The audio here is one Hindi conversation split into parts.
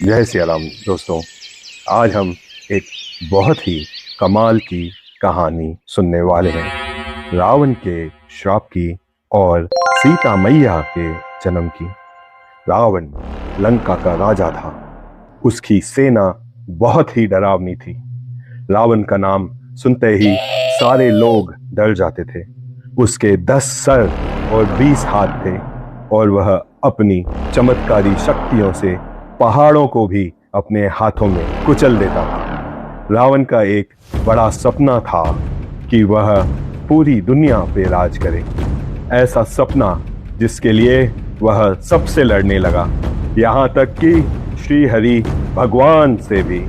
जय सिया राम दोस्तों। आज हम एक बहुत ही कमाल की कहानी सुनने वाले हैं, रावण के श्राप की और सीता मैया के जन्म की। रावण लंका का राजा था। उसकी सेना बहुत ही डरावनी थी। रावण का नाम सुनते ही सारे लोग डर जाते थे। उसके 10 सर और 20 हाथ थे और वह अपनी चमत्कारी शक्तियों से पहाड़ों को भी अपने हाथों में कुचल देता था। रावण का एक बड़ा सपना था कि वह पूरी दुनिया पे राज करे। ऐसा सपना जिसके लिए वह सबसे लड़ने लगा, यहाँ तक कि श्री हरि भगवान से भी।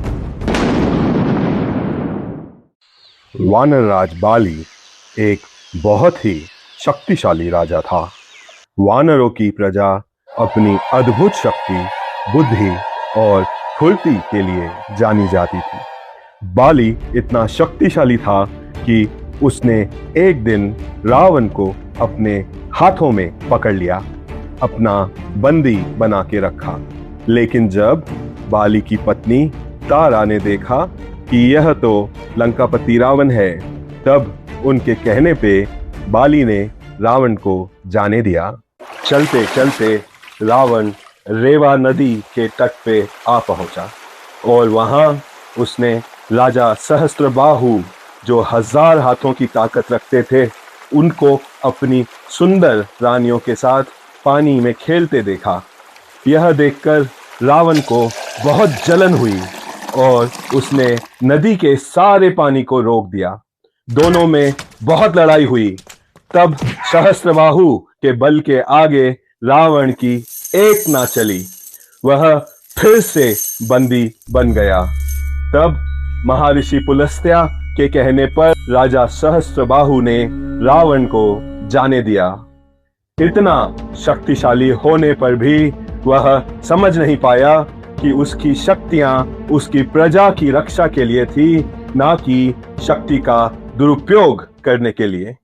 वानरराज बाली एक बहुत ही शक्तिशाली राजा था। वानरों की प्रजा अपनी अद्भुत शक्ति, बुद्धि और फुर्ती के लिए जानी जाती थी। बाली इतना शक्तिशाली था कि उसने एक दिन रावण को अपने हाथों में पकड़ लिया, अपना बंदी बना के रखा। लेकिन जब बाली की पत्नी तारा ने देखा कि यह तो लंकापति रावण है, तब उनके कहने पे बाली ने रावण को जाने दिया। चलते चलते रावण रेवा नदी के तट पे आ पहुंचा और वहां उसने राजा सहस्त्रबाहु, जो 1000 हाथों की ताकत रखते थे, उनको अपनी सुंदर रानियों के साथ पानी में खेलते देखा। यह देखकर रावण को बहुत जलन हुई और उसने नदी के सारे पानी को रोक दिया। दोनों में बहुत लड़ाई हुई। तब सहस्त्रबाहु के बल के आगे रावण की एक ना चली। वह फिर से बंदी बन गया। तब महर्षि पुलस्त्य के कहने पर राजा सहस्त्रबाहु ने रावण को जाने दिया। इतना शक्तिशाली होने पर भी वह समझ नहीं पाया कि उसकी शक्तियां उसकी प्रजा की रक्षा के लिए थी, ना कि शक्ति का दुरुपयोग करने के लिए।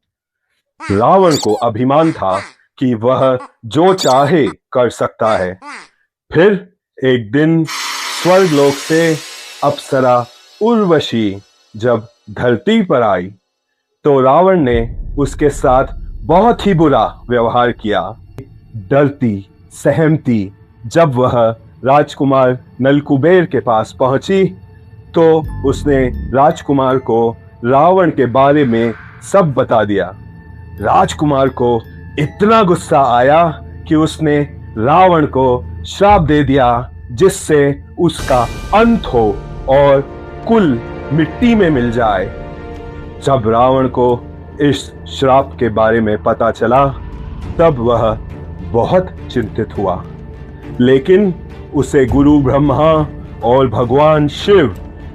रावण को अभिमान था कि वह जो चाहे कर सकता है। फिर एक दिन स्वर्गलोक से अप्सरा उर्वशी जब धरती पर आई, तो रावण ने उसके साथ बहुत ही बुरा व्यवहार किया। डरती सहमती जब वह राजकुमार नलकुबेर के पास पहुंची, तो उसने राजकुमार को रावण के बारे में सब बता दिया। राजकुमार को इतना गुस्सा आया कि उसने रावण को श्राप दे दिया, जिससे उसका अंत हो और कुल मिट्टी में मिल जाए। जब रावण को इस श्राप के बारे में पता चला, तब वह बहुत चिंतित हुआ। लेकिन उसे गुरु ब्रह्मा और भगवान शिव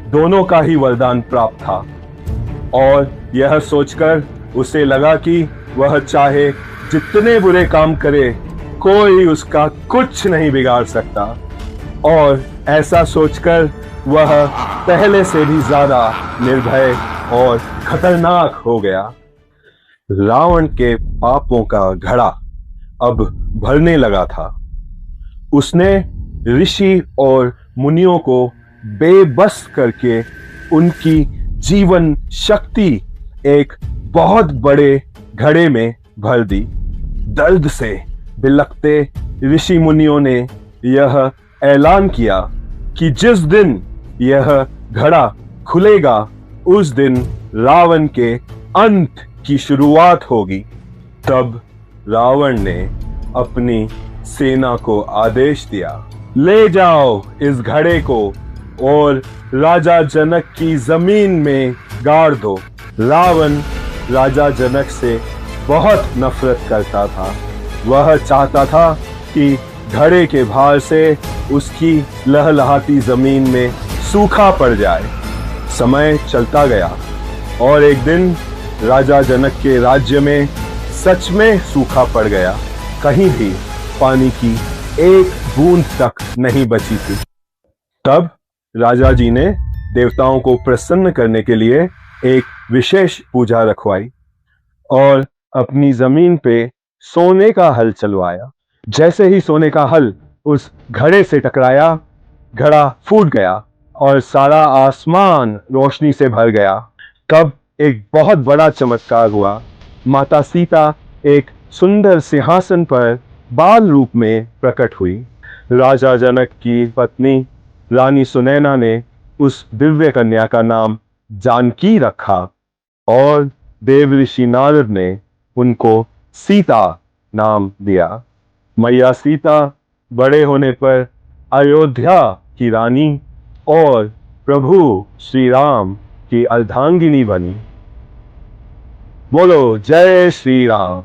दोनों का ही वरदान प्राप्त था और यह सोचकर उसे लगा कि वह चाहे जितने बुरे काम करे, कोई उसका कुछ नहीं बिगाड़ सकता। और ऐसा सोचकर वह पहले से भी ज्यादा निर्भय और खतरनाक हो गया। रावण के पापों का घड़ा अब भरने लगा था। उसने ऋषि और मुनियों को बेबस करके उनकी जीवन शक्ति एक बहुत बड़े घड़े में भर दी। दर्द से बिलखते ऋषि मुनियों ने यह ऐलान किया कि जिस दिन यह घड़ा खुलेगा, उस दिन रावण के अंत की शुरुआत होगी। तब रावण ने अपनी सेना को आदेश दिया, ले जाओ इस घड़े को और राजा जनक की जमीन में गाड़ दो। रावण राजा जनक से बहुत नफरत करता था। वह चाहता था कि घड़े के भार से उसकी लहलहाती जमीन में सूखा पड़ जाए। समय चलता गया और एक दिन राजा जनक के राज्य में सच में सूखा पड़ गया। कहीं भी पानी की एक बूंद तक नहीं बची थी। तब राजा जी ने देवताओं को प्रसन्न करने के लिए एक विशेष पूजा रखवाई और अपनी जमीन पे सोने का हल चलवाया। जैसे ही सोने का हल उस घड़े से टकराया, घड़ा फूट गया और सारा आसमान रोशनी से भर गया। तब एक बहुत बड़ा चमत्कार हुआ। माता सीता एक सुंदर सिंहासन पर बाल रूप में प्रकट हुई। राजा जनक की पत्नी रानी सुनैना ने उस दिव्य कन्या का नाम जानकी रखा और देव ऋषि नारद ने उनको सीता नाम दिया। मैया सीता बड़े होने पर अयोध्या की रानी और प्रभु श्री राम की अर्धांगिनी बनी। बोलो जय श्री राम।